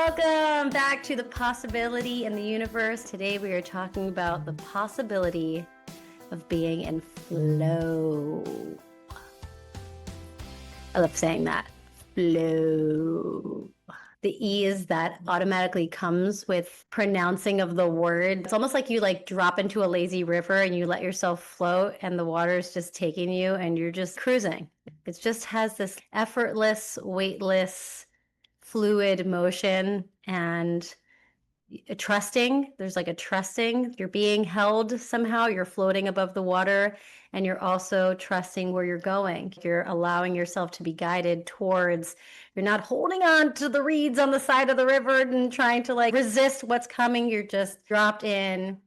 welcome back to The Possibility in the Universe. Today we are talking about the possibility of being in flow. I love saying that. Flow. The ease that automatically comes with pronouncing of the word. It's almost like you drop into a lazy river and you let yourself float and the water is just taking you and you're just cruising. It just has this effortless, weightless, fluid motion and trusting. There's like a trusting. You're being held somehow. You're floating above the water and you're also trusting where you're going. You're allowing yourself to be guided towards, you're not holding on to the reeds on the side of the river and trying to resist what's coming. You're just dropped in.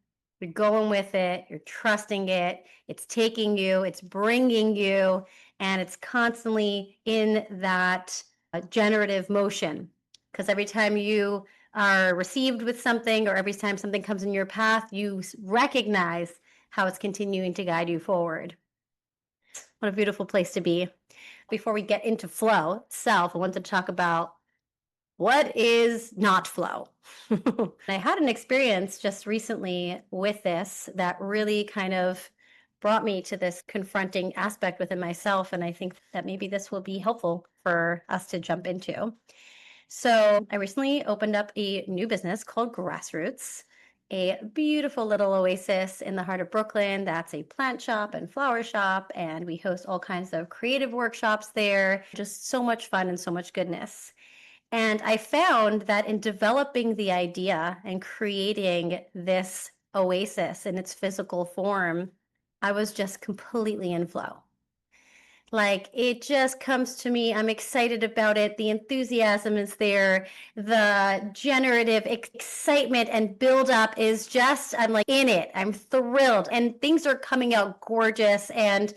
You're going with it. You're trusting it. It's taking you. It's bringing you. And it's constantly in that generative motion, because every time you are received with something or every time something comes in your path, you recognize how it's continuing to guide you forward. What a beautiful place to be. Before we get into flow itself, I want to talk about what is not flow. I had an experience just recently with this that really kind of brought me to this confronting aspect within myself. And I think that maybe this will be helpful for us to jump into. So I recently opened up a new business called Grassroots, a beautiful little oasis in the heart of Brooklyn. That's a plant shop and flower shop. And we host all kinds of creative workshops there. Just so much fun and so much goodness. And I found that in developing the idea and creating this oasis in its physical form, I was just completely in flow. It just comes to me. I'm excited about it. The enthusiasm is there. The generative excitement and buildup is just, I'm in it. I'm thrilled. And things are coming out gorgeous. And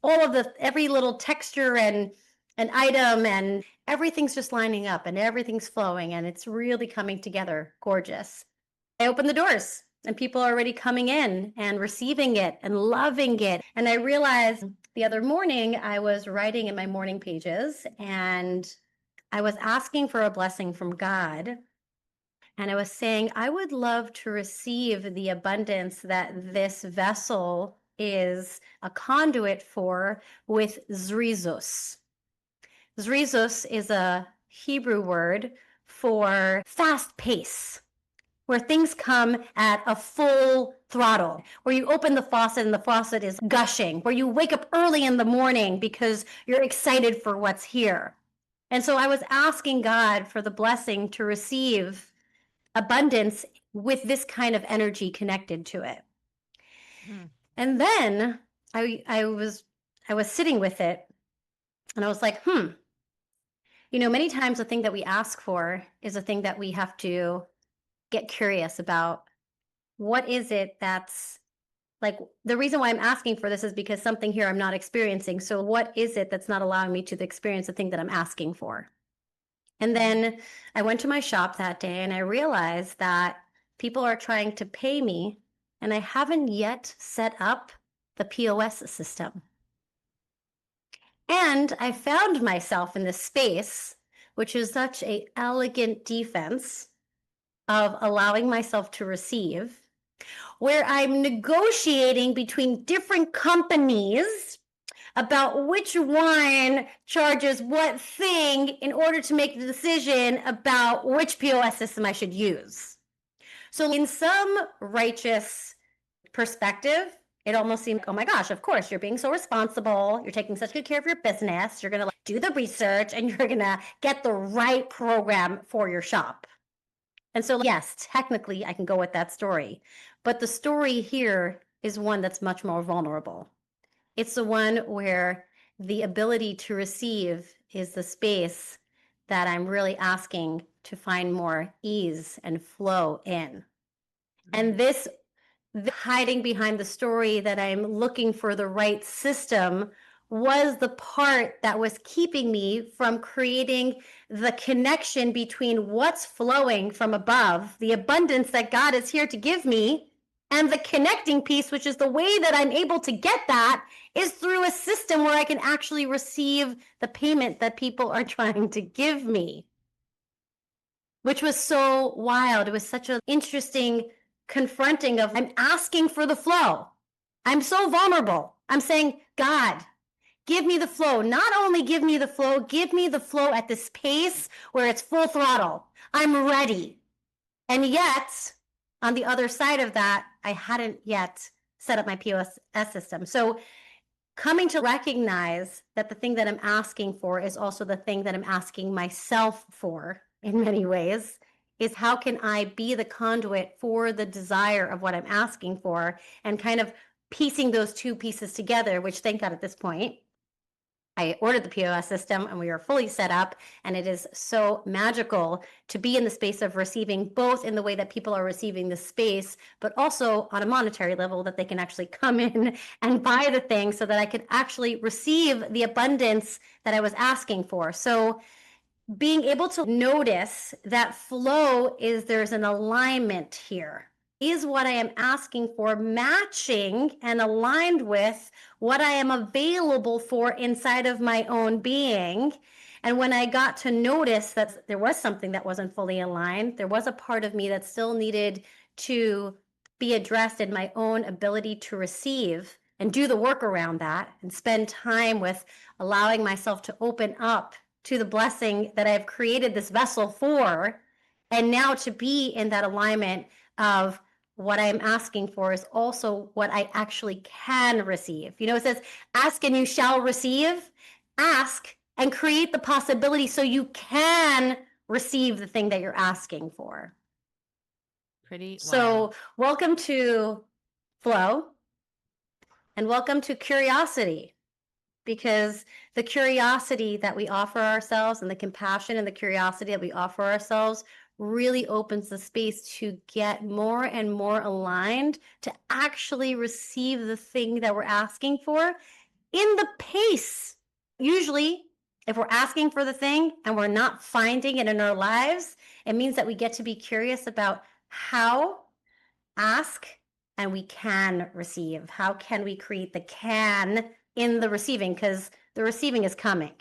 all of every little texture and an item and everything's just lining up and everything's flowing and it's really coming together gorgeous. I opened the doors and people are already coming in and receiving it and loving it. And I realized the other morning I was writing in my morning pages and I was asking for a blessing from God. And I was saying, I would love to receive the abundance that this vessel is a conduit for with zrizus. Zrizus is a Hebrew word for fast pace, where things come at a full throttle, where you open the faucet and the faucet is gushing, where you wake up early in the morning because you're excited for what's here. And so I was asking God for the blessing to receive abundance with this kind of energy connected to it. And then I was sitting with it and I was like, many times the thing that we ask for is a thing that we have to get curious about. What is it that's the reason why I'm asking for this is because something here I'm not experiencing. So what is it that's not allowing me to experience the thing that I'm asking for? And then I went to my shop that day and I realized that people are trying to pay me and I haven't yet set up the POS system. And I found myself in this space, which is such an elegant defense of allowing myself to receive, where I'm negotiating between different companies about which one charges what thing in order to make the decision about which POS system I should use. So in some righteous perspective, it almost seemed, oh my gosh, of course, you're being so responsible. You're taking such good care of your business. You're going to do the research and you're going to get the right program for your shop. And so, yes, technically I can go with that story. But the story here is one that's much more vulnerable. It's the one where the ability to receive is the space that I'm really asking to find more ease and flow in. And this hiding behind the story that I'm looking for the right system was the part that was keeping me from creating the connection between what's flowing from above, the abundance that God is here to give me, and the connecting piece, which is the way that I'm able to get that, is through a system where I can actually receive the payment that people are trying to give me. which was so wild. It was such an interesting confronting of I'm asking for the flow. I'm so vulnerable. I'm saying, God, give me the flow. Not only give me the flow at this pace where it's full throttle. I'm ready. And yet, on the other side of that, I hadn't yet set up my POS system. So coming to recognize that the thing that I'm asking for is also the thing that I'm asking myself for in many ways is how can I be the conduit for the desire of what I'm asking for, and kind of piecing those two pieces together, which thank God at this point I ordered the POS system and we are fully set up. And it is so magical to be in the space of receiving, both in the way that people are receiving the space, but also on a monetary level, that they can actually come in and buy the thing so that I could actually receive the abundance that I was asking for. So being able to notice that flow is there's an alignment here. Is what I am asking for matching and aligned with what I am available for inside of my own being? And when I got to notice that there was something that wasn't fully aligned, there was a part of me that still needed to be addressed in my own ability to receive and do the work around that and spend time with allowing myself to open up to the blessing that I've created this vessel for. And now to be in that alignment of what I'm asking for is also what I actually can receive. You know, it says, ask and you shall receive. Ask and create the possibility so you can receive the thing that you're asking for. Pretty So, wild. welcome to flow and welcome to curiosity, because the curiosity that we offer ourselves and the compassion and the curiosity that we offer ourselves really opens the space to get more and more aligned to actually receive the thing that we're asking for in the pace. Usually, if we're asking for the thing and we're not finding it in our lives, it means that we get to be curious about how ask and we can receive. How can we create the can in the receiving? Because the receiving is coming.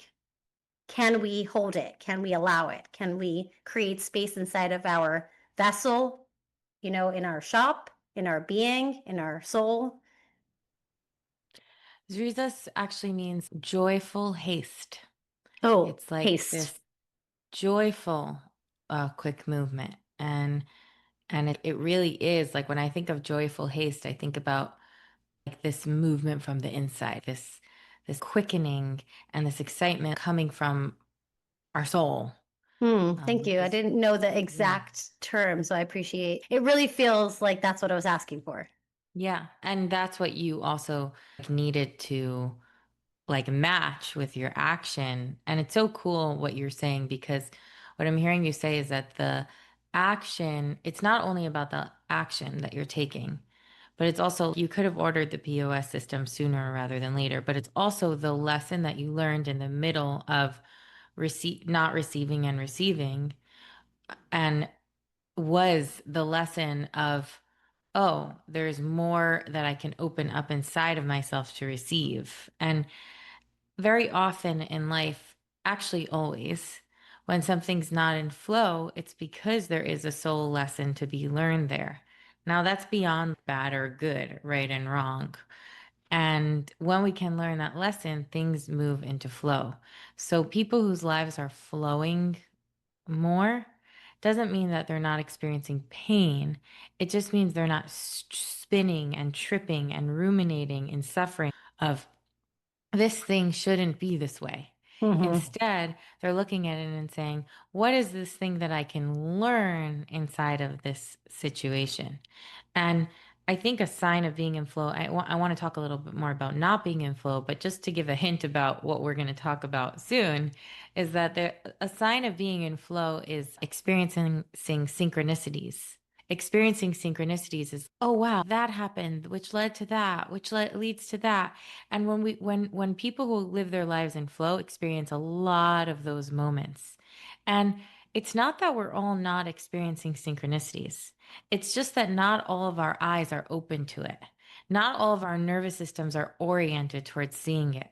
Can we hold it? Can we allow it? Can we create space inside of our vessel, you know, in our shop, in our being, in our soul? Zriza actually means joyful haste. Oh, It's like haste. this joyful, quick movement. And it really is like when I think of joyful haste, I think about like this movement from the inside, this quickening and this excitement coming from our soul. Thank you. I Because didn't know the yeah. exact term, so I appreciate it. Really feels like that's what I was asking for. Yeah. And that's what you also needed to like match with your action. And it's so cool what you're saying because what I'm hearing you say is that the action, it's not only about the action that you're taking, but it's also you could have ordered the POS system sooner rather than later, but it's also the lesson that you learned in the middle of not receiving and receiving, and was the lesson of, oh, there's more that I can open up inside of myself to receive. And very often in life, actually always, when something's not in flow, it's because there is a soul lesson to be learned there. Now, that's beyond bad or good, right and wrong. And when we can learn that lesson, things move into flow. So, people whose lives are flowing more doesn't mean that they're not experiencing pain. It just means they're not spinning and tripping and ruminating and suffering of this thing shouldn't be this way. Mm-hmm. Instead, they're looking at it and saying, what is this thing that I can learn inside of this situation? And I think a sign of being in flow, I want to talk a little bit more about not being in flow, but just to give a hint about what we're going to talk about soon, is that a sign of being in flow is experiencing synchronicities. Experiencing synchronicities is, oh wow, that happened, which led to that, which leads to that. And when people who live their lives in flow experience a lot of those moments. And it's not that we're all not experiencing synchronicities. It's just that not all of our eyes are open to it. Not all of our nervous systems are oriented towards seeing it.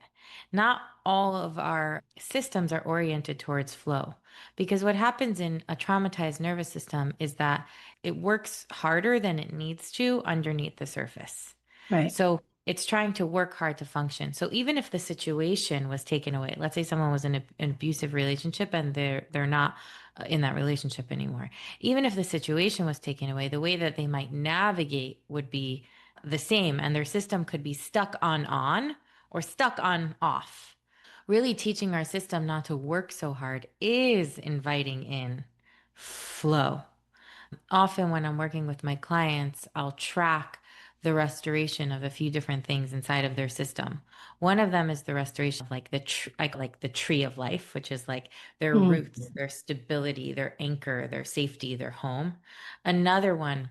Not all of our systems are oriented towards flow. Because what happens in a traumatized nervous system is that it works harder than it needs to underneath the surface. Right. So it's trying to work hard to function. So even if the situation was taken away, let's say someone was in an abusive relationship and they're not in that relationship anymore. Even if the situation was taken away, the way that they might navigate would be the same, and their system could be stuck on or stuck on off. Really teaching our system not to work so hard is inviting in flow. Often, when I'm working with my clients, I'll track the restoration of a few different things inside of their system. One of them is the restoration of like like the tree of life, which is like their Mm. roots, their stability, their anchor, their safety, their home. Another one,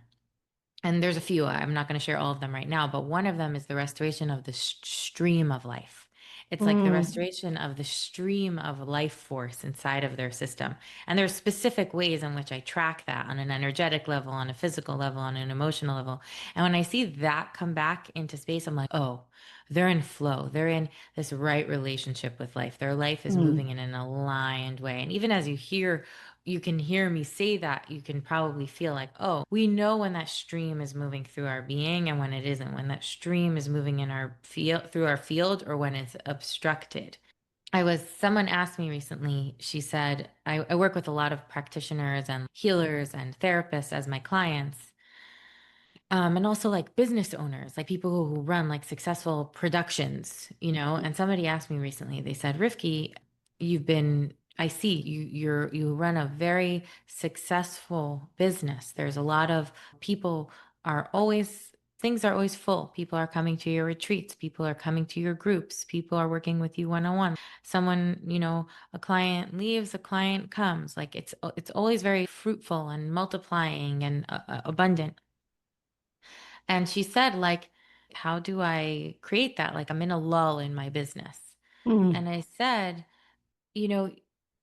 and there's a few, I'm not going to share all of them right now, but one of them is the restoration of the stream of life. It's like the Mm. restoration of the stream of life force inside of their system. And there's specific ways in which I track that on an energetic level, on a physical level, on an emotional level. And when I see that come back into space, I'm like, oh, they're in flow. They're in this right relationship with life. Their life is Mm. moving in an aligned way. And even as you can hear me say that, you can probably feel like, oh, we know when that stream is moving through our being and when it isn't, when that stream is moving in our field through our field or when it's obstructed. Someone asked me recently, she said, I work with a lot of practitioners and healers and therapists as my clients. And also like business owners, like people who run like successful productions, you know. And somebody asked me recently, they said, Rivky, I see you run a very successful business. There's a lot of people are always, things are always full. People are coming to your retreats. People are coming to your groups. People are working with you one-on-one. Someone, you know, a client leaves, a client comes. Like it's always very fruitful and multiplying and abundant. And she said, like, how do I create that? Like, I'm in a lull in my business. Mm. And I said, you know,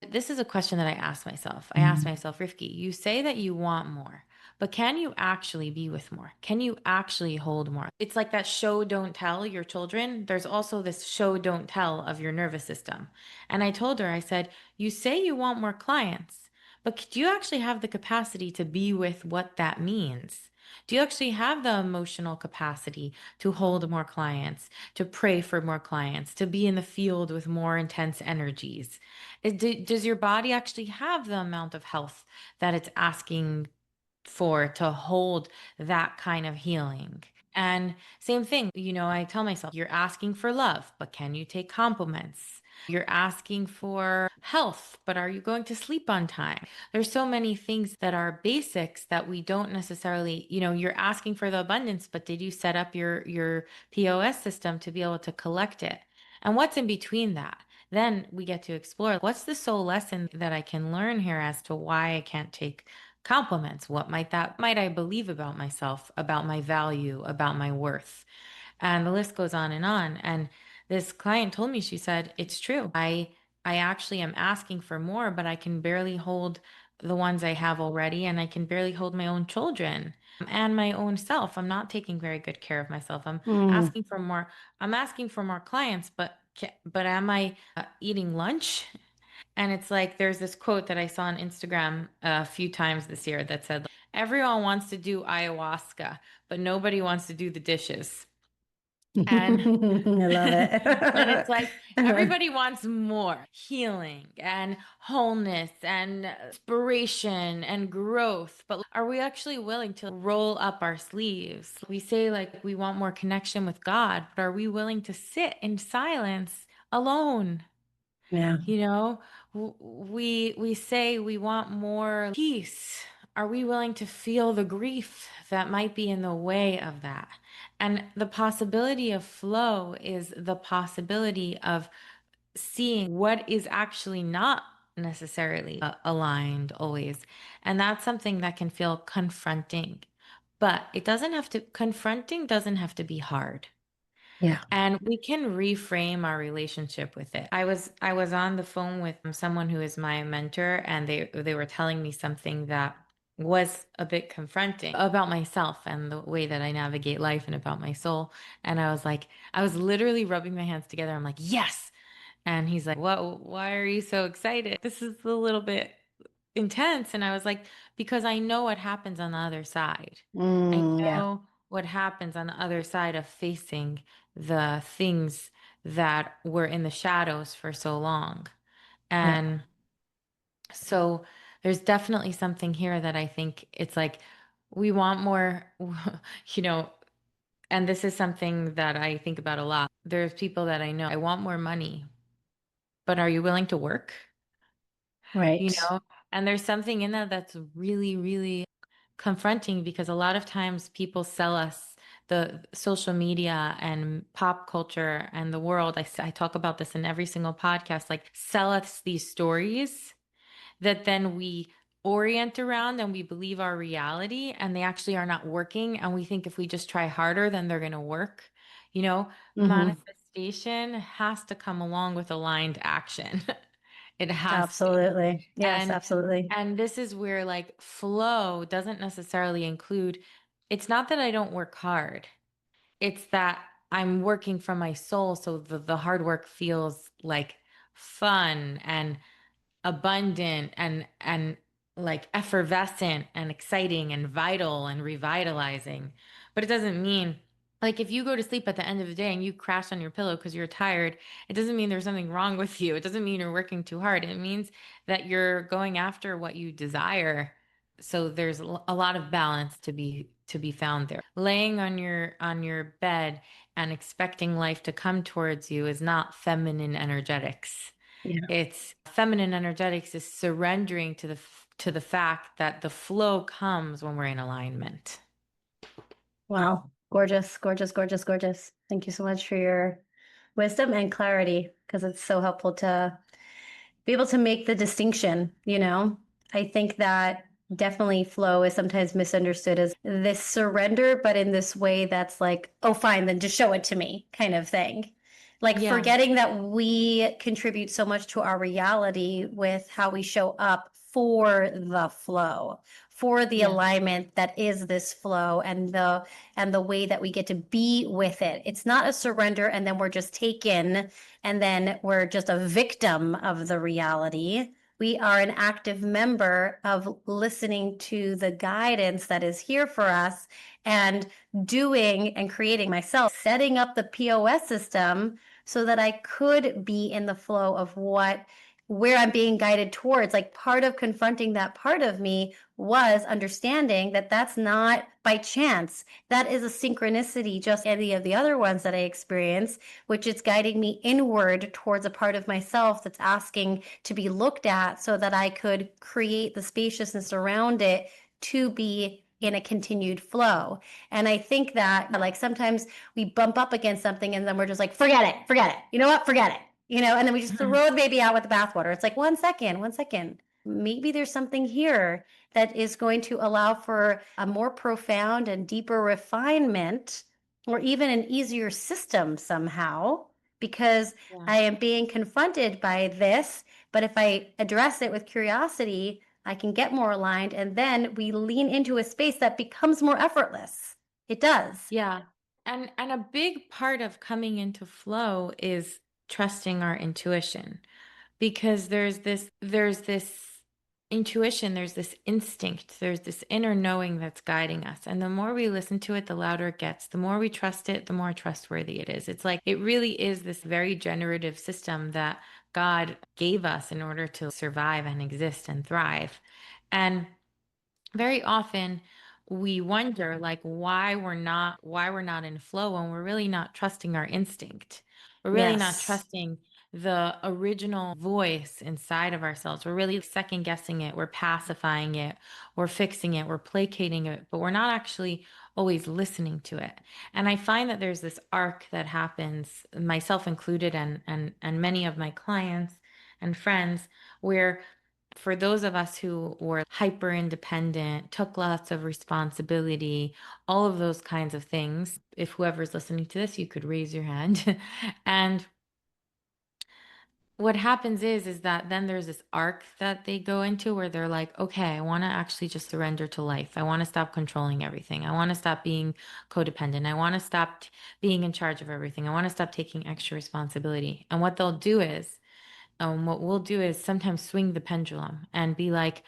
this is a question that I asked myself. I asked Mm. myself, Rifki, you say that you want more, but can you actually be with more? Can you actually hold more? It's like that show, don't tell your children. There's also this show, don't tell of your nervous system. And I told her, I said, you say you want more clients, but do you actually have the capacity to be with what that means? Do you actually have the emotional capacity to hold more clients, to pray for more clients, to be in the field with more intense energies? Does your body actually have the amount of health that it's asking for to hold that kind of healing? And same thing, you know, I tell myself, you're asking for love, but can you take compliments? You're asking for health, but are you going to sleep on time? There's so many things that are basics that we don't necessarily, you know, you're asking for the abundance, but did you set up your POS system to be able to collect it? And what's in between that? Then we get to explore what's the soul lesson that I can learn here as to why I can't take compliments. What might I believe about myself, about my value, about my worth? And the list goes on and on. And this client told me, she said, it's true. I actually am asking for more, but I can barely hold the ones I have already, and I can barely hold my own children and my own self. I'm not taking very good care of myself. Mm. Asking for more. I'm asking for more clients, but am I eating lunch? And it's like there's this quote that I saw on Instagram a few times this year that said, everyone wants to do ayahuasca, but nobody wants to do the dishes. And I love and it's it. like everybody wants more healing and wholeness and inspiration and growth. But are we actually willing to roll up our sleeves? We say like we want more connection with God, but are we willing to sit in silence alone? Yeah. You know, we say we want more peace. Are we willing to feel the grief that might be in the way of that? And the possibility of flow is the possibility of seeing what is actually not necessarily aligned always. And that's something that can feel confronting. But confronting doesn't have to be hard. Yeah. And we can reframe our relationship with it. I was on the phone with someone who is my mentor, and they were telling me something that was a bit confronting about myself and the way that I navigate life and about my soul. And I was like, I was literally rubbing my hands together. I'm like, yes. And he's like, what? Why are you so excited? This is a little bit intense. And I was like, because I know what happens on the other side. I Yeah. know what happens on the other side of facing the things that were in the shadows for so long. Yeah. And so there's definitely something here that I think it's like we want more, you know, and this is something that I think about a lot. There's people that I know, I want more money, but are you willing to work? You Right. know, and there's something in that that's really, really confronting because a lot of times people sell us the social media and pop culture and the world. I talk about this in every single podcast, like sell us these stories that then we orient around and we believe our reality and they actually are not working. And we think if we just try harder, then they're going to work. You know, Hmm. manifestation has to come along with aligned action. It has to. Absolutely. Yes, And absolutely. and this is where like flow doesn't necessarily include, it's not that I don't work hard. It's that I'm working from my soul. So the hard work feels like fun and abundant and like effervescent and exciting and vital and revitalizing. But it doesn't mean like if you go to sleep at the end of the day and you crash on your pillow because you're tired, it doesn't mean there's something wrong with you. It doesn't mean you're working too hard. It means that you're going after what you desire. So there's a lot of balance to be found there. Laying on your bed and expecting life to come towards you is not feminine energetics. Yeah. It's feminine energetics is surrendering to the fact that the flow comes when we're in alignment. Wow. Gorgeous, gorgeous, gorgeous, gorgeous. Thank you so much for your wisdom and clarity because it's so helpful to be able to make the distinction, you know? I think that definitely flow is sometimes misunderstood as this surrender, but in this way that's like, oh, fine, then just show it to me kind of thing. Like Yeah, forgetting that we contribute so much to our reality with how we show up for the flow, for the yeah, alignment that is this flow and the way that we get to be with it. It's not a surrender and then we're just taken and then we're just a victim of the reality. We are an active member of listening to the guidance that is here for us and doing and creating myself, setting up the POS system so that I could be in the flow of where I'm being guided towards. Like part of confronting that part of me was understanding that that's not by chance. That is a synchronicity, just any of the other ones that I experience, which is guiding me inward towards a part of myself that's asking to be looked at so that I could create the spaciousness around it to be in a continued flow. And I think that like sometimes we bump up against something and then we're just like, forget it, forget it. You know what? Forget it. You know, and then we just throw the baby out with the bathwater. It's like, 1 second, 1 second. Maybe there's something here that is going to allow for a more profound and deeper refinement or even an easier system somehow because yeah. I am being confronted by this. But if I address it with curiosity, I can get more aligned. And then we lean into a space that becomes more effortless. It does. Yeah. And a big part of coming into flow is trusting our intuition because there's this intuition, there's this instinct, there's this inner knowing that's guiding us. And the more we listen to it, the louder it gets. The more we trust it, the more trustworthy it is. It's like it really is this very generative system that God gave us in order to survive and exist and thrive. And very often we wonder like why we're not in flow when we're really not trusting our instinct. We're really not Yes. trusting the original voice inside of ourselves. We're really second guessing it, we're pacifying it, we're fixing it, we're placating it, but we're not actually always listening to it. And I find that there's this arc that happens, myself included, and many of my clients and friends, where for those of us who were hyper independent, took lots of responsibility, all of those kinds of things, if whoever's listening to this, you could raise your hand. And what happens is that then there's this arc that they go into where they're like, okay, I want to actually just surrender to life. I want to stop controlling everything. I want to stop being codependent. I want to stop being in charge of everything. I want to stop taking extra responsibility. And what they'll do is, what we'll do is sometimes swing the pendulum and be like,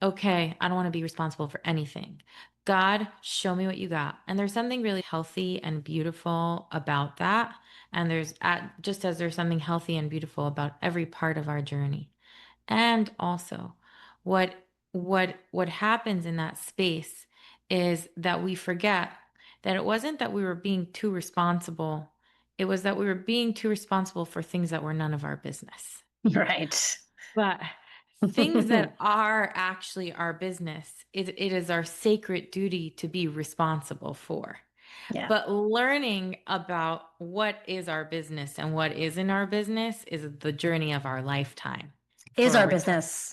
okay, I don't want to be responsible for anything. God, show me what you got. And there's something really healthy and beautiful about that. And just as there's something healthy and beautiful about every part of our journey. And also, what what happens in that space is that we forget that it wasn't that we were being too responsible. It was that we were being too responsible for things that were none of our business. Right. But things that are actually our business, it is our sacred duty to be responsible for. Yeah. But learning about what is our business and what isn't our business is the journey of our lifetime Is for our recovery. business.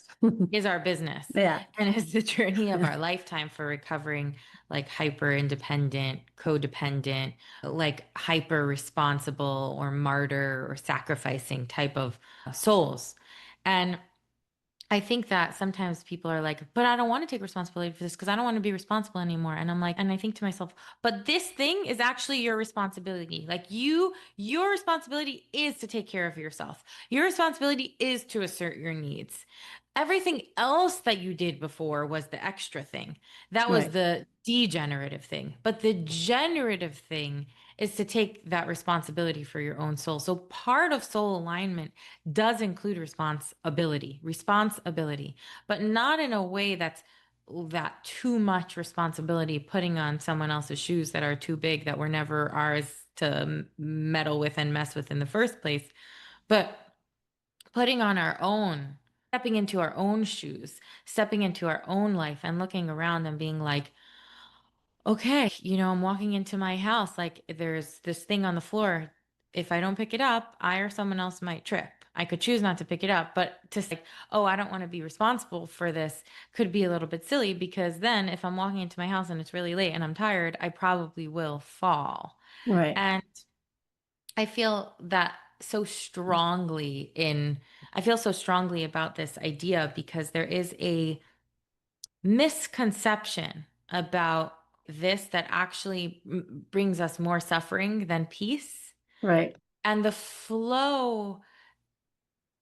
Is our business Yeah. and is the journey of our lifetime for recovering like hyper independent, codependent, like hyper responsible or martyr or sacrificing type of souls. And I think that sometimes people are like, but I don't want to take responsibility for this because I don't want to be responsible anymore. And I'm like, and I think to myself, but this thing is actually your responsibility. Like your responsibility is to take care of yourself. Your responsibility is to assert your needs. Everything else that you did before was the extra thing. That was Right. the degenerative thing. But the generative thing is to take that responsibility for your own soul. So part of soul alignment does include responsibility, but not in a way that's that too much responsibility, putting on someone else's shoes that are too big that were never ours to meddle with and mess with in the first place, but putting on our own, stepping into our own shoes, stepping into our own life and looking around and being like, okay, I'm walking into my house, like there's this thing on the floor. If I don't pick it up, I or someone else might trip. I could choose not to pick it up, but to say, oh, I don't want to be responsible for this could be a little bit silly because then if I'm walking into my house and it's really late and I'm tired, I probably will fall. Right. And I feel that so strongly I feel so strongly about this idea because there is a misconception about this that actually brings us more suffering than peace. Right. And the flow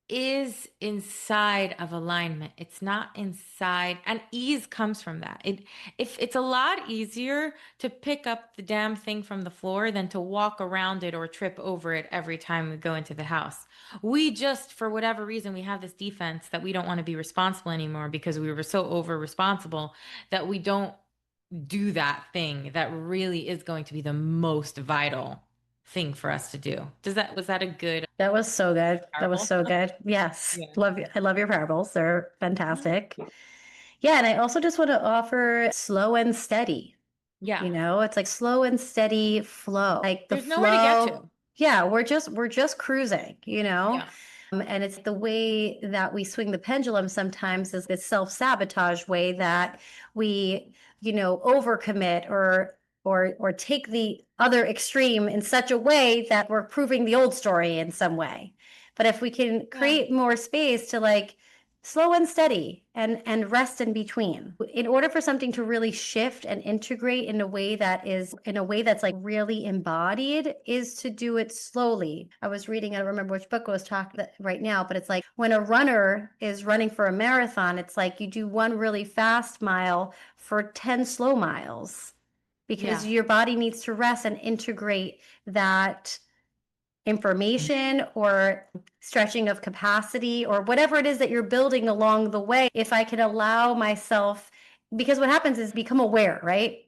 is inside of alignment. It's not inside, and ease comes from that. If it's a lot easier to pick up the damn thing from the floor than to walk around it or trip over it every time we go into the house. We just, for whatever reason, we have this defense that we don't want to be responsible anymore because we were so over responsible that we don't do that thing that really is going to be the most vital thing for us to do. Was that a good That was so good. That was parable? so good. Yes. Yeah. Love you. I love your parables. They're fantastic. Yeah. And I also just want to offer slow and steady. Yeah. It's like slow and steady flow. Like the There's nowhere to get flow. to. Yeah, we're just cruising. Yeah. And it's the way that we swing the pendulum sometimes is this self-sabotage way that we overcommit or take the other extreme in such a way that we're proving the old story in some way. But if we can Yeah. create more space to like slow and steady and rest in between in order for something to really shift and integrate in a way that's like really embodied is to do it slowly. I was reading, I don't remember which book I was talking right now, but it's like when a runner is running for a marathon, it's like you do one really fast mile for 10 slow miles because Yeah. your body needs to rest and integrate that information or stretching of capacity or whatever it is that you're building along the way. If I can allow myself, because what happens is become aware, right?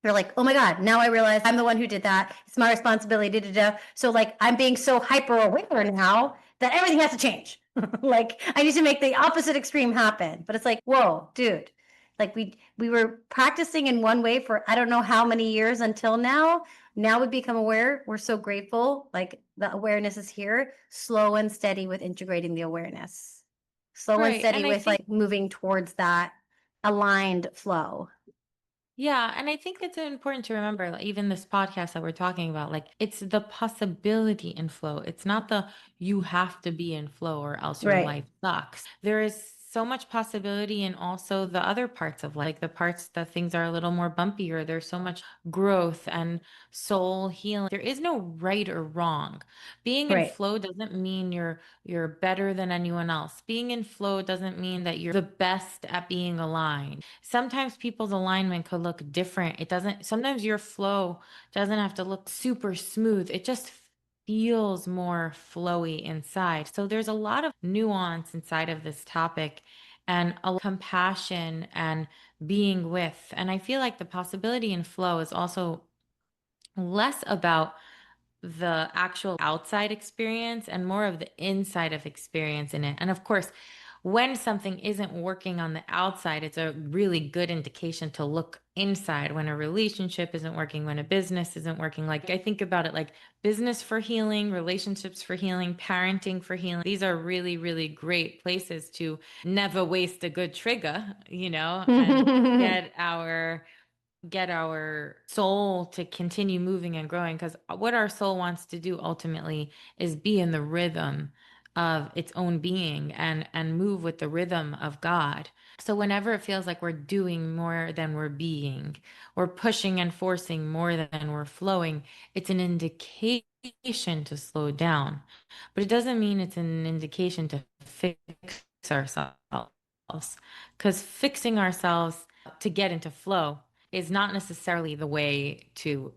You're like, oh my God, now I realize I'm the one who did that. It's my responsibility. Da, da, da. So, like, I'm being so hyper aware now that everything has to change. Like, I need to make the opposite extreme happen. But it's like, whoa, dude. Like, we were practicing in one way for I don't know how many years until now. Now we become aware. We're so grateful. Like, the awareness is here, slow and steady with integrating the awareness, slow and Right. steady And I with think, like moving towards that aligned flow. Yeah, and I think it's important to remember, like, even this podcast that we're talking about, like it's the possibility in flow. It's not the you have to be in flow or else your Right. life sucks. There is so much possibility in also the other parts of life, like the parts that things are a little more bumpy or there's so much growth and soul healing. There is no right or wrong. Being in Right. flow doesn't mean you're better than anyone else. Being in flow doesn't mean that you're the best at being aligned. Sometimes people's alignment could look different. It doesn't, sometimes your flow doesn't have to look super smooth. It just feels more flowy inside. So there's a lot of nuance inside of this topic and a compassion and being with. And I feel like the possibility in flow is also less about the actual outside experience and more of the inside of experience in it. And of course, when something isn't working on the outside, it's a really good indication to look inside. When a relationship isn't working, when a business isn't working, like I think about it like business for healing, relationships for healing, parenting for healing. These are really, really great places to never waste a good trigger, and get our soul to continue moving and growing, because what our soul wants to do ultimately is be in the rhythm of its own being and move with the rhythm of God. So whenever it feels like we're doing more than we're being, we're pushing and forcing more than we're flowing, it's an indication to slow down. But it doesn't mean it's an indication to fix ourselves, because fixing ourselves to get into flow is not necessarily the way to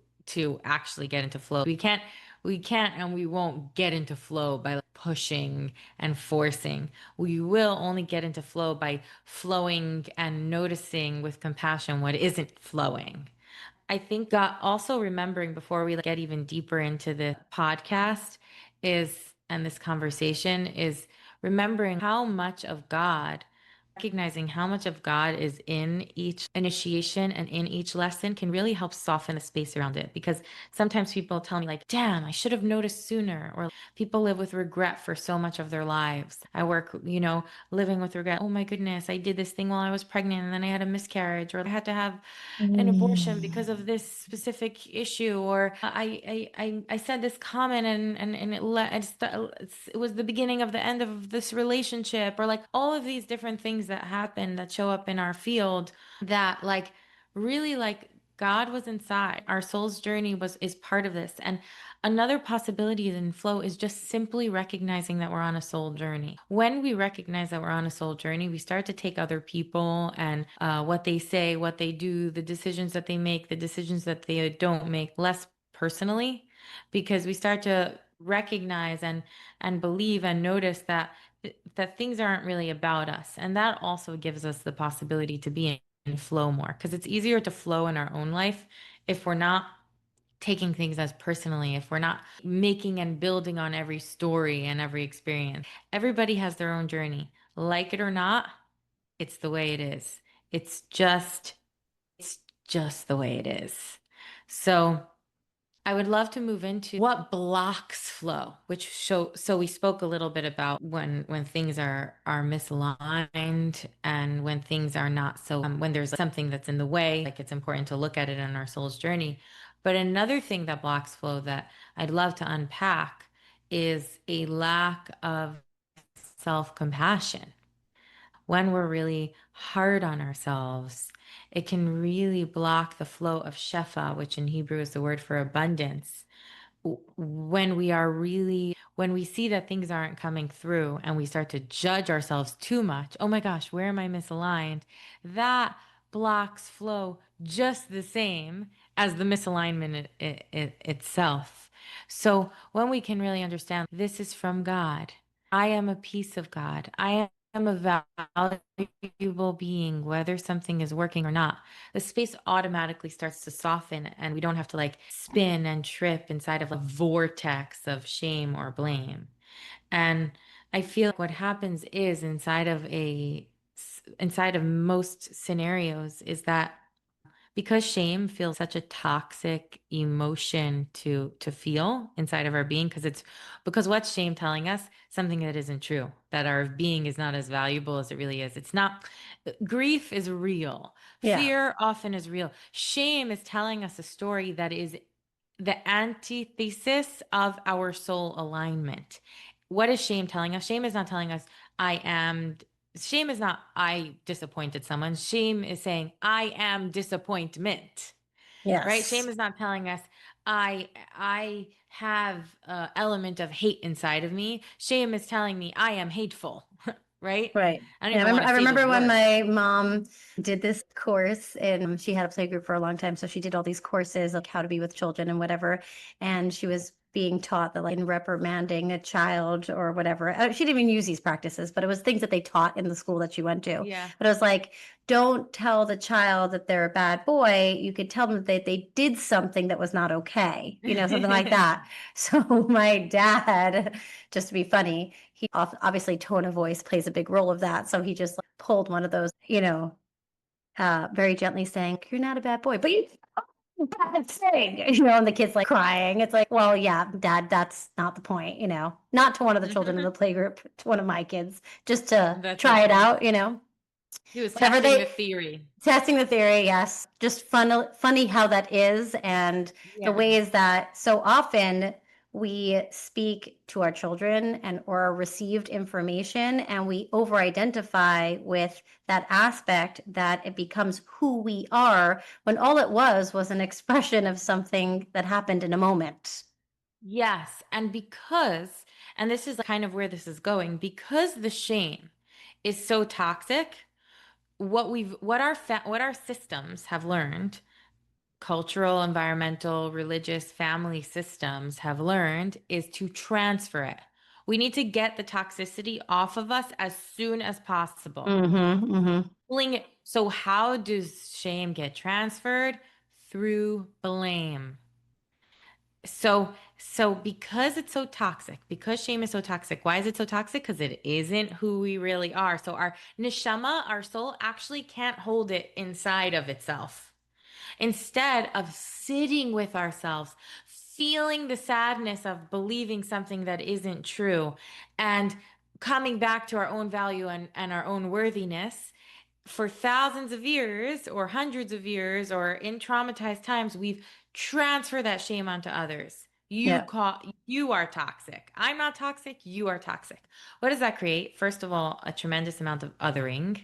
actually get into flow. We can't and we won't get into flow by like pushing and forcing. We will only get into flow by flowing and noticing with compassion what isn't flowing. I think also remembering before we like, get even deeper into the podcast is and this conversation is remembering how much of God, recognizing how much of God is in each initiation and in each lesson can really help soften the space around it. Because sometimes people tell me, like, damn, I should have noticed sooner. Or people live with regret for so much of their lives. I work, living with regret. Oh my goodness, I did this thing while I was pregnant and then I had a miscarriage, or I had to have an abortion because of this specific issue, or I said this comment and it was the beginning of the end of this relationship, or like all of these different things that happen that show up in our field that like really like God was inside. Our soul's journey is part of this. And another possibility in flow is just simply recognizing that we're on a soul journey. When we recognize that we're on a soul journey, we start to take other people and what they say, what they do, the decisions that they make, the decisions that they don't make less personally, because we start to recognize and believe and notice that things aren't really about us. And that also gives us the possibility to be in flow more, because it's easier to flow in our own life if we're not taking things as personally, if we're not making and building on every story and every experience. Everybody has their own journey. Like it or not, it's the way it is. It's just the way it is. So I would love to move into what blocks flow, which so we spoke a little bit about when things are misaligned and when things are not so when there's something that's in the way, like it's important to look at it on our soul's journey. But another thing that blocks flow that I'd love to unpack is a lack of self-compassion. When we're really hard on ourselves, it can really block the flow of shefa, which in Hebrew is the word for abundance. When we see that things aren't coming through and we start to judge ourselves too much, oh my gosh, where am I misaligned? That blocks flow just the same as the misalignment itself. So when we can really understand this is from God, I am a piece of God. I am a valuable being, whether something is working or not. The space automatically starts to soften, and we don't have to like spin and trip inside of a vortex of shame or blame. And I feel like what happens is inside of most scenarios is that because shame feels such a toxic emotion to feel inside of our being, because what's shame telling us? Something that isn't true, that our being is not as valuable as it really is. It's not Grief is real. Yeah. Fear often is real. Shame is telling us a story that is the antithesis of our soul alignment. What is shame telling us? Shame is not telling us, I am, shame is not, I disappointed someone. Shame is saying, I am disappointment, right? Yes. Shame is not telling us, I have an element of hate inside of me. Shame is telling me I am hateful, right? Right. I don't And even want I to say the remember when word. my mom did this course and she had a play group for a long time. So she did all these courses of how to be with children and whatever. And she was being taught that like in reprimanding a child or whatever, she didn't even use these practices, but it was things that they taught in the school that she went to. Yeah. But it was like, don't tell the child that they're a bad boy. You could tell them that they did something that was not okay, something like that. So my dad, just to be funny, he obviously tone of voice plays a big role of that. So he just like, pulled one of those, very gently saying, "You're not a bad boy, but you." Bad thing, and the kid's like crying. It's like, well, yeah, dad, that's not the point, not to one of the children in the playgroup, to one of my kids, just to That's so try it funny. out. He was Whatever testing the they theory. testing the theory, yes. Just funny how that is, and the Yeah. ways that so often we speak to our children and or received information and we over identify with that aspect that it becomes who we are when all it was an expression of something that happened in a moment. Yes. And this is kind of where this is going, because the shame is so toxic, what our systems have learned, cultural, environmental, religious, family systems have learned, is to transfer it. We need to get the toxicity off of us as soon as possible. Mm-hmm, mm-hmm. Pulling it. So how does shame get transferred? Through blame. So because it's so toxic, because shame is so toxic, why is it so toxic? Because it isn't who we really are. So our neshama, our soul, actually can't hold it inside of itself. Instead of sitting with ourselves, feeling the sadness of believing something that isn't true, and coming back to our own value and our own worthiness, for thousands of years or hundreds of years or in traumatized times, we've transferred that shame onto others. Yeah, You are toxic. I'm not toxic. You are toxic. What does that create? First of all, a tremendous amount of othering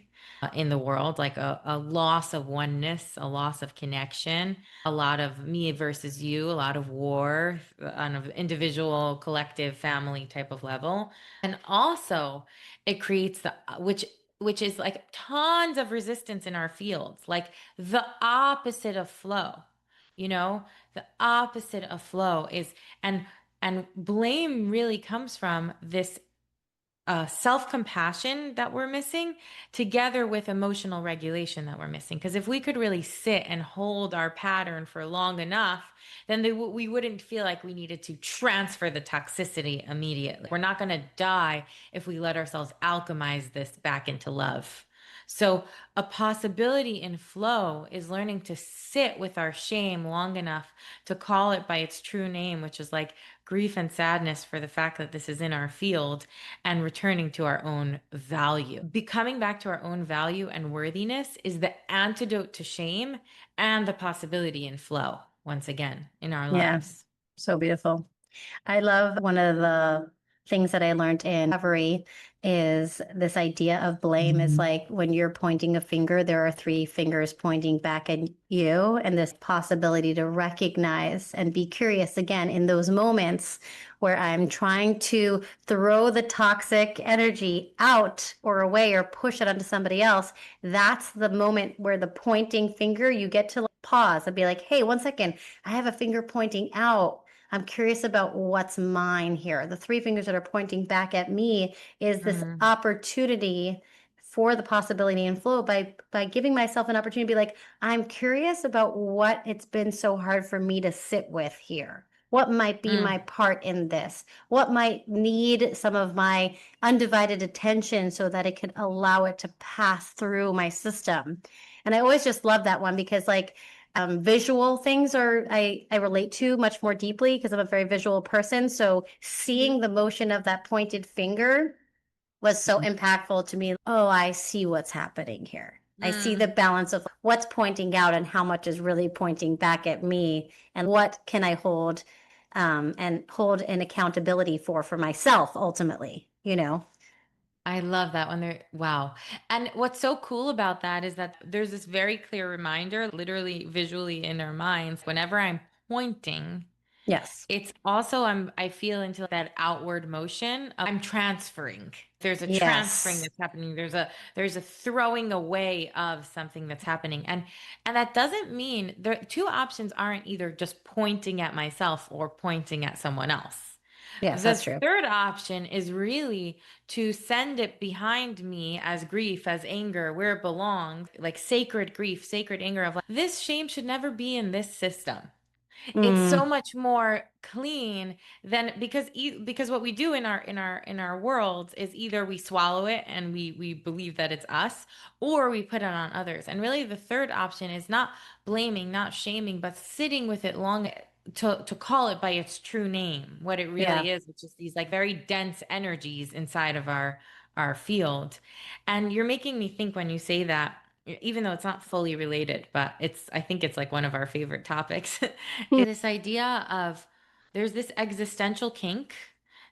in the world, like a loss of oneness, a loss of connection, a lot of me versus you, a lot of war on an individual, collective, family type of level. And also, it creates which is like tons of resistance in our fields, like the opposite of flow. You know, the opposite of flow is, and blame really comes from this self-compassion that we're missing, together with emotional regulation that we're missing. Because if we could really sit and hold our pattern for long enough, then we wouldn't feel like we needed to transfer the toxicity immediately. We're not going to die if we let ourselves alchemize this back into love. So, a possibility in flow is learning to sit with our shame long enough to call it by its true name, which is like grief and sadness for the fact that this is in our field, and returning to our own value. Becoming back to our own value and worthiness is the antidote to shame and the possibility in flow once again in our yeah, lives. so beautiful. I love one of the things that I learned in recovery is this idea of blame is like when you're pointing a finger, there are three fingers pointing back at you, and this possibility to recognize and be curious again in those moments where I'm trying to throw the toxic energy out or away or push it onto somebody else. That's the moment where the pointing finger, you get to like pause and be like, hey, 1 second, I have a finger pointing out. I'm curious about what's mine here. The three fingers that are pointing back at me is this Mm, opportunity for the possibility and flow by giving myself an opportunity to be like, I'm curious about what it's been so hard for me to sit with here. What might be my mm, part in this? What might need some of my undivided attention so that it could allow it to pass through my system? And I always just love that one because like visual things are I relate to much more deeply because I'm a very visual person. So mhm. seeing the motion of that pointed finger was so impactful to me. Oh, I see what's happening here. I see the Mm. balance of what's pointing out and how much is really pointing back at me, and what can I hold and hold an accountability for myself ultimately, you know? I love that when they're wow. And what's so cool about that is that there's this very clear reminder, literally visually in our minds, whenever I'm pointing, Yes. it's also I feel into that outward motion. I'm transferring. There's a transferring Yes. that's happening. There's a throwing away of something that's happening. And that doesn't mean there two options aren't either just pointing at myself or pointing at someone else. Yes, The that's true. third option is really to send it behind me as grief, as anger, where it belongs, like sacred grief, sacred anger of like, this shame should never be in this system. It's so Mm, much more clean than because what we do in our world is either we swallow it and we believe that it's us, or we put it on others. And really the third option is not blaming, not shaming, but sitting with it long to call it by its true name, what it yeah. really is, which is these like very dense energies inside of our field. And you're making me think when you say that, even though it's not fully related, but I think it's like one of our favorite topics. This idea of there's this existential kink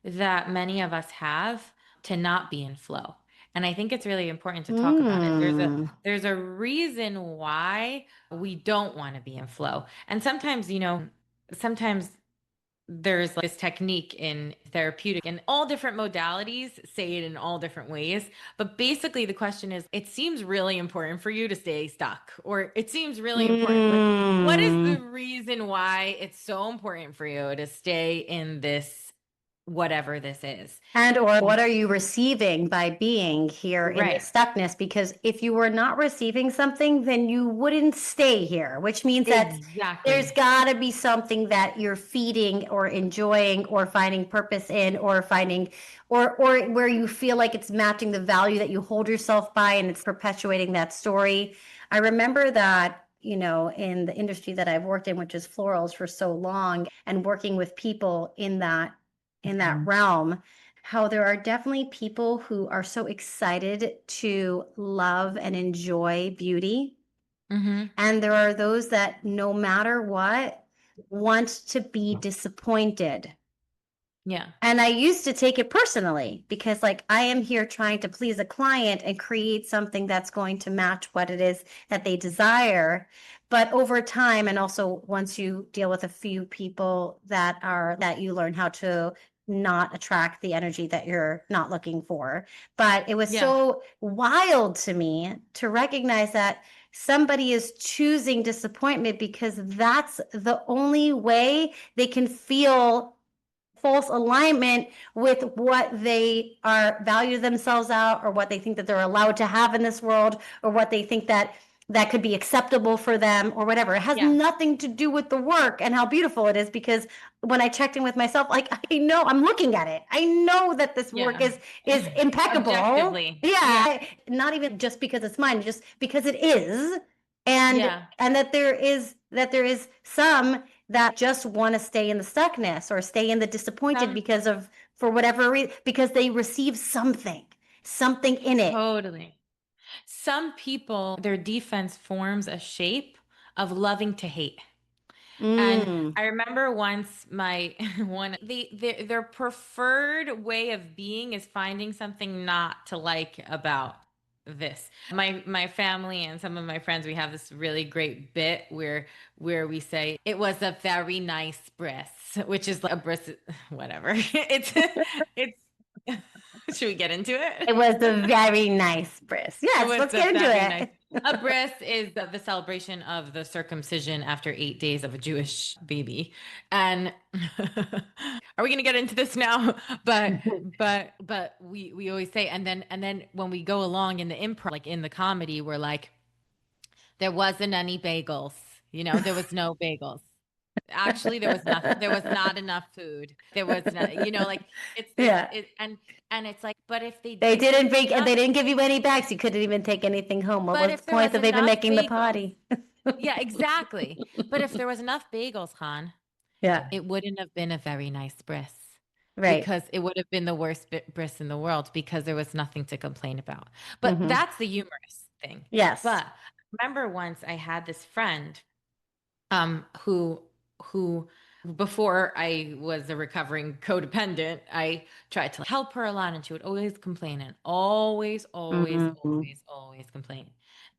that many of us have to not be in flow. And I think it's really important to talk about it. Mm, There's a reason why we don't want to be in flow. And sometimes, sometimes there's like this technique in therapeutic and all different modalities say it in all different ways. But basically, the question is it seems really important for you to stay stuck, or it seems really important. Like, what is the mm. reason why it's so important for you to stay in this, whatever this is? And or what are you receiving by being here in the Right. stuckness? Because if you were not receiving something, then you wouldn't stay here, which means that there's Exactly. got to be something that you're feeding or enjoying or finding purpose in or finding or where you feel like it's matching the value that you hold yourself by and it's perpetuating that story. I remember that, in the industry that I've worked in, which is florals for so long, and working with people in that realm, how there are definitely people who are so excited to love and enjoy beauty. Mm-hmm. And there are those that, no matter what, want to be disappointed. Yeah. And I used to take it personally because, like, I am here trying to please a client and create something that's going to match what it is that they desire. But over time, and also once you deal with a few people that you learn how to not attract the energy that you're not looking for. But it was Yeah. so wild to me to recognize that somebody is choosing disappointment because that's the only way they can feel false alignment with what they are value themselves out or what they think that they're allowed to have in this world or what they think that could be acceptable for them or whatever. It has Yeah. nothing to do with the work and how beautiful it is, because when I checked in with myself, like, I know I'm looking at it. I know that this work Yeah. is impeccable. Objectively. Yeah. Yeah, not even just because it's mine, just because it is. And Yeah. and that there is some that just want to stay in the stuckness or stay in the disappointed Some because of, for whatever reason, because they receive something in it. totally. Some people, their defense forms a shape of loving to hate. And Mm. I remember once my their preferred way of being is finding something not to like about this. My family and some of my friends, we have this really great bit where we say it was a very nice bris, which is like a bris, whatever. It's should we get into it? It was a very nice bris. It Yes, was let's a get into very nice. it. A bris is the celebration of the circumcision after 8 days of a Jewish baby. And are we going to get into this now? But we always say, and then when we go along in the improv, like in the comedy, we're like, there wasn't any bagels. There was no bagels. Actually, there was nothing. There was not enough food. There was not, like it's this Yeah. it and it's like, but if they They if there didn't was bake, enough they didn't give you any bags. You couldn't even take anything home. What But was the if there point was of even enough making the bagels, party? yeah, exactly. But if there was enough bagels, Han, Yeah. it wouldn't have been a very nice bris. Right. because it would have been the worst bris in the world because there was nothing to complain about. But Hmm. that's the humorous thing. Yes. But remember once I had this friend who before I was a recovering codependent, I tried to help her a lot and she would always complain and always, always, Hmm. always, always complain.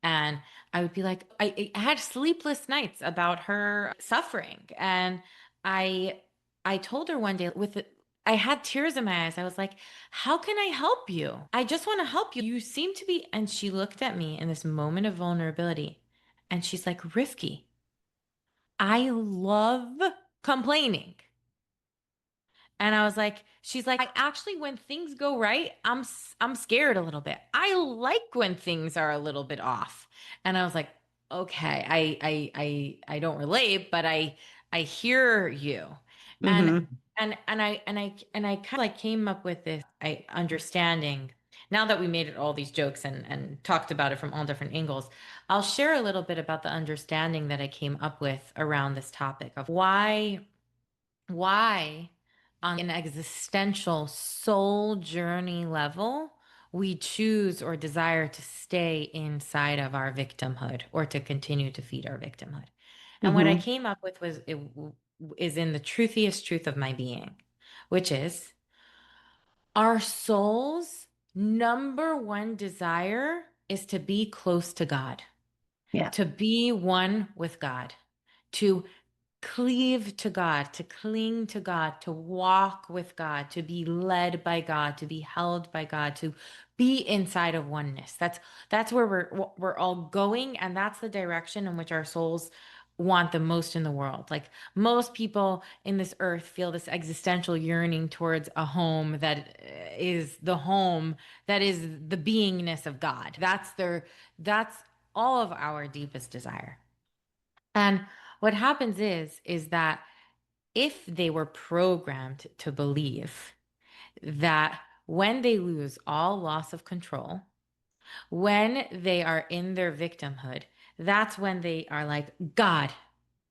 And I would be like, I had sleepless nights about her suffering. And I I told her one day I had tears in my eyes. I was like, how can I help you? I just want to help you. You seem to be. And she looked at me in this moment of vulnerability and she's like, Rifki, I love complaining. And I was like, she's like, I actually, when things go right, I'm scared a little bit. I like when things are a little bit off. And I was like, okay, I don't relate, but I hear you. And Hmm. and I kind of like came up with this understanding. Now that we made it all these jokes and talked about it from all different angles, I'll share a little bit about the understanding that I came up with around this topic of why on an existential soul journey level we choose or desire to stay inside of our victimhood or to continue to feed our victimhood. And what I Hmm. came up with is in the truthiest truth of my being, which is our soul's number one desire is to be close to God, Yeah. to be one with God, to cleave to God, to cling to God, to walk with God, to be led by God, to be held by God, to be inside of oneness. That's where we're all going, and that's the direction in which our souls want the most in the world. Like most people in this earth feel this existential yearning towards a home that is the home that is the beingness of God. That's all of our deepest desire. And what happens is that if they were programmed to believe that when they lose all loss of control, when they are in their victimhood, that's when they are like, God,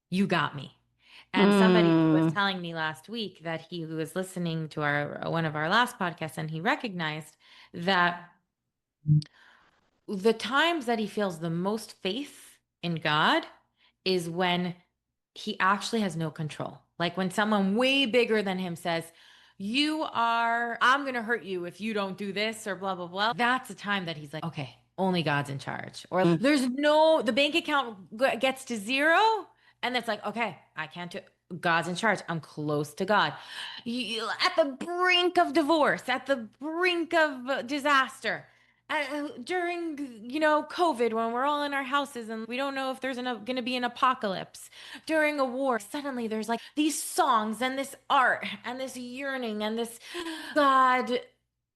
you got me. And somebody was Mm. telling me last week that he was listening to our one of our last podcasts and he recognized that the times that he feels the most faith in God is when he actually has no control. Like when someone way bigger than him says, I'm going to hurt you if you don't do this or blah, blah, blah. That's the time that he's like, okay, only God's in charge. Or Mm. the bank account gets to zero. And it's like, okay, I can't do, God's in charge. I'm close to God. At the brink of divorce, at the brink of disaster during COVID when we're all in our houses and we don't know if there's going to be an apocalypse during a war, suddenly there's like these songs and this art and this yearning and this God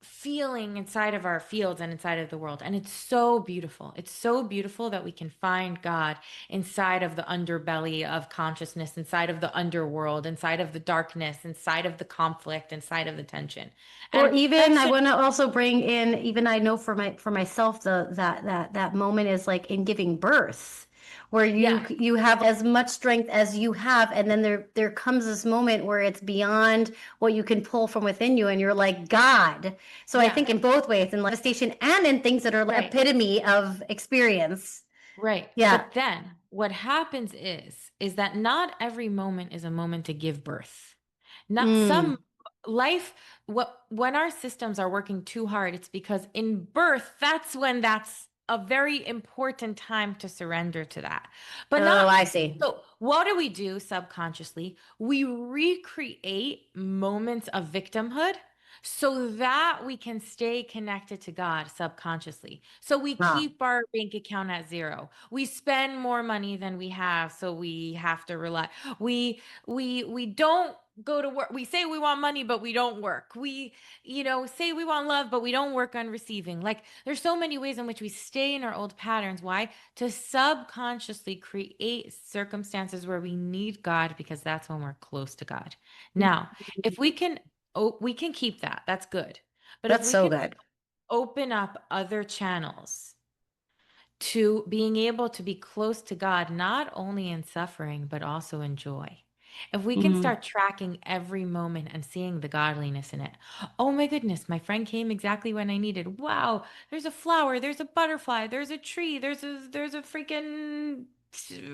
feeling inside of our fields and inside of the world. And it's so beautiful. It's so beautiful that we can find God inside of the underbelly of consciousness, inside of the underworld, inside of the darkness, inside of the conflict, inside of the tension. Or And that even I should, want to also bring in, even I know for myself, that moment is like in giving birth, where yeah, you have as much strength as you have, and then there comes this moment where it's beyond what you can pull from within you, and you're like God. So I yeah, think in both ways, in manifestation and in things that are like right. epitome of experience. Right. Yeah. But then what happens is that not every moment is a moment to give birth. Not Mm. some life, when our systems are working too hard, it's because in birth, that's a very important time to surrender to that. But Oh, not I see. so what do we do subconsciously? We recreate moments of victimhood so that we can stay connected to God subconsciously. So we Ah. keep our bank account at zero. We spend more money than we have, so we have to rely. We don't go to work. We say we want money, but we don't work. We say we want love, but we don't work on receiving. Like there's so many ways in which we stay in our old patterns. Why? To subconsciously create circumstances where we need God because that's when we're close to God. Now, if we can we can keep that. That's good. But if That's we so can good. open up other channels to being able to be close to God, not only in suffering, but also in joy. If we can Mhm. start tracking every moment and seeing the godliness in it. Oh my goodness, my friend came exactly when I needed. Wow, there's a flower, there's a butterfly, there's a tree, there's a freaking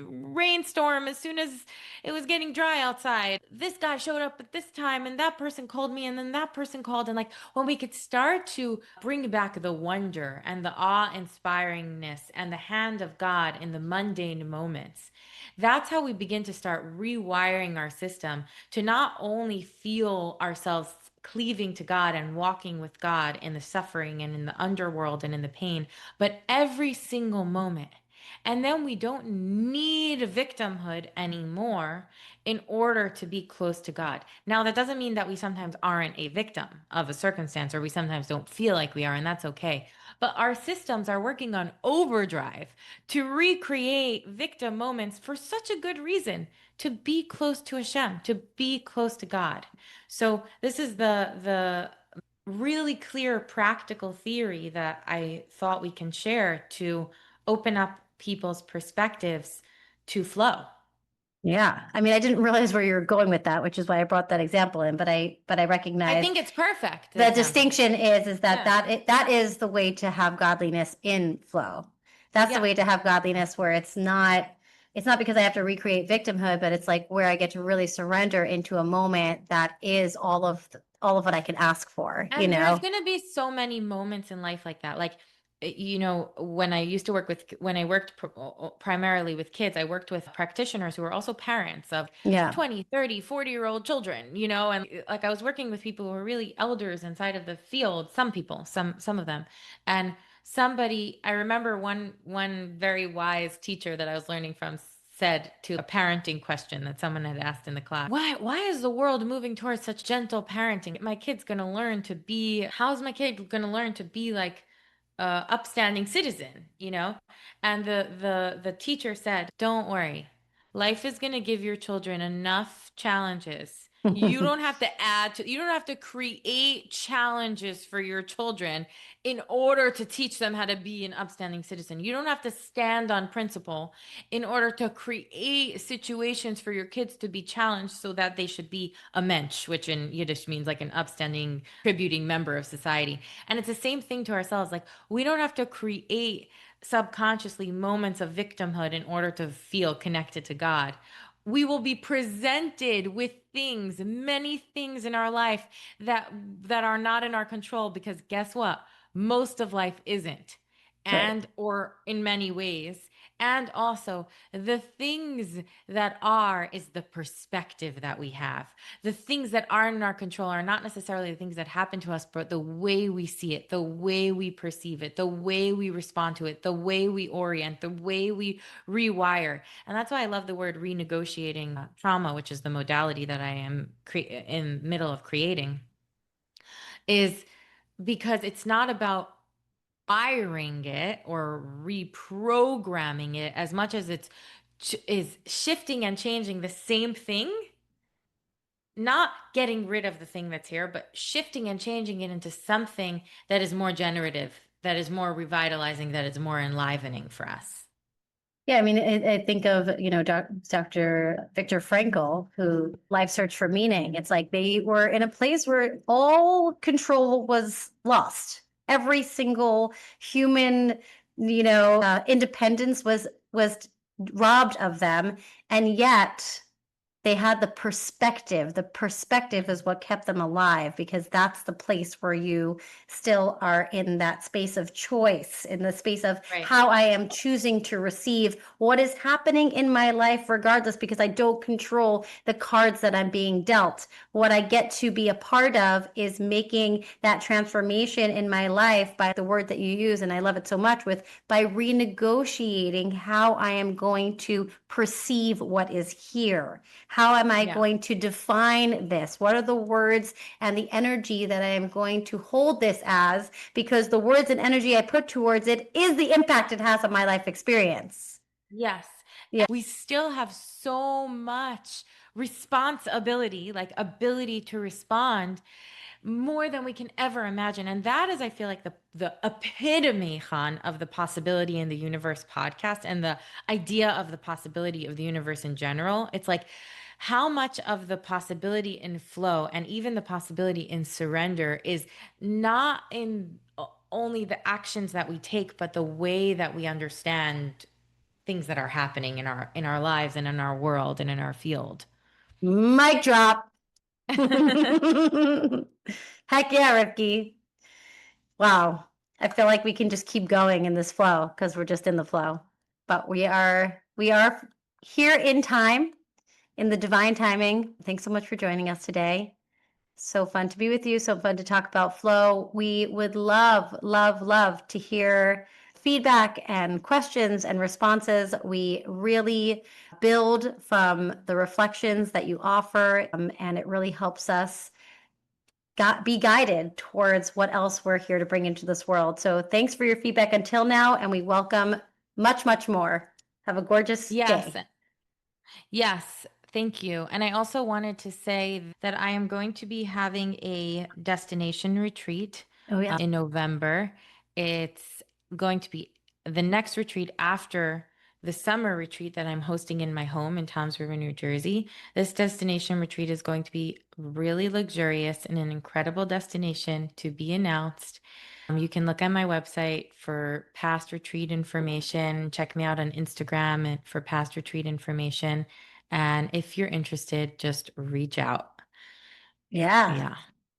rainstorm as soon as it was getting dry outside. This guy showed up at this time and that person called me and then that person called, and like when we could start to bring back the wonder and the awe-inspiringness and the hand of God in the mundane moments. That's how we begin to start rewiring our system to not only feel ourselves cleaving to God and walking with God in the suffering and in the underworld and in the pain, but every single moment. And then we don't need victimhood anymore in order to be close to God. Now, that doesn't mean that we sometimes aren't a victim of a circumstance or we sometimes don't feel like we are, and that's okay. But our systems are working on overdrive to recreate victim moments for such a good reason, to be close to Hashem, to be close to God. So this is the really clear practical theory that I thought we can share to open up people's perspectives to flow. Yeah. I mean, I didn't realize where you were going with that, which is why I brought that example in, but I I recognize think it's perfect, the the example. distinction is that Yeah. that is the way to have godliness in flow. That's the Yeah. way to have godliness where it's not because I have to recreate victimhood, but it's like where I get to really surrender into a moment that is all of what I can ask for, you And there's know? going to be so many moments in life like that. Like, when I used to when I worked primarily with kids, I worked with practitioners who were also parents of Yeah. 20, 30, 40-year-old children, and like I was working with people who were really elders inside of the field, some people, some of them. And I remember one very wise teacher that I was learning from said to a parenting question that someone had asked in the class, why is the world moving towards such gentle parenting? My kid's going to learn to be, how's my kid going to learn to be like upstanding citizen? And the teacher said, don't worry. Life is going to give your children enough challenges. You don't have to create challenges for your children in order to teach them how to be an upstanding citizen. You don't have to stand on principle in order to create situations for your kids to be challenged so that they should be a mensch, which in Yiddish means like an upstanding, contributing member of society. And it's the same thing to ourselves. Like, we don't have to create subconsciously moments of victimhood in order to feel connected to God. We will be presented with things, many things in our life that are not in our control, because guess what? Most of life isn't. Right. And or in many ways. And also, the things that are is the perspective that we have. The things that are in our control are not necessarily the things that happen to us, but the way we see it, the way we perceive it, the way we respond to it, the way we orient, the way we rewire. And that's why I love the word renegotiating trauma, which is the modality that I am in middle of creating, is because it's not about firing it or reprogramming it as much as it's is shifting and changing the same thing, not getting rid of the thing that's here, but shifting and changing it into something that is more generative, that is more revitalizing, that is more enlivening for us. Yeah, I mean, I think of, Dr. Viktor Frankl, who Life Search for Meaning. It's like they were in a place where all control was lost. Every single human, independence was robbed of them, and yet they had the perspective. The perspective is what kept them alive because that's the place where you still are in that space of choice, in the space of Right. how I am choosing to receive what is happening in my life, regardless, because I don't control the cards that I'm being dealt. What I get to be a part of is making that transformation in my life by the word that you use. And I love it so much with by renegotiating how I am going to perceive what is here. How am I Yeah. going to define this? What are the words and the energy that I am going to hold this as? Because the words and energy I put towards it is the impact it has on my life experience. Yes. Yeah. We still have so much responsibility, like ability to respond, more than we can ever imagine. And that is, I feel like the epitome, Han, of the possibility in the universe podcast and the idea of the possibility of the universe in general. It's like how much of the possibility in flow and even the possibility in surrender is not in only the actions that we take, but the way that we understand things that are happening in our lives and in our world and in our field. Mic drop. Heck yeah, Ripke. Wow. I feel like we can just keep going in this flow because we're just in the flow. But we are here in time, in the divine timing. Thanks so much for joining us today. So fun to be with you. So fun to talk about flow. We would love, love, love to hear feedback and questions and responses. We really build from the reflections that you offer, and it really helps us be guided towards what else we're here to bring into this world. So thanks for your feedback until now, and we welcome much, much more. Have a gorgeous Yes. day. Yes, thank you. And I also wanted to say that I am going to be having a destination retreat Oh, yeah. in November. It's going to be the next retreat after the summer retreat that I'm hosting in my home in Toms River, New Jersey. This destination retreat is going to be really luxurious and an incredible destination to be announced. You can look at my website for past retreat information. Check me out on Instagram for past retreat information. And if you're interested, just reach out. Yeah. Yeah,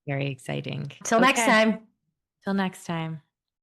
very exciting. Till next Okay, time. till next time.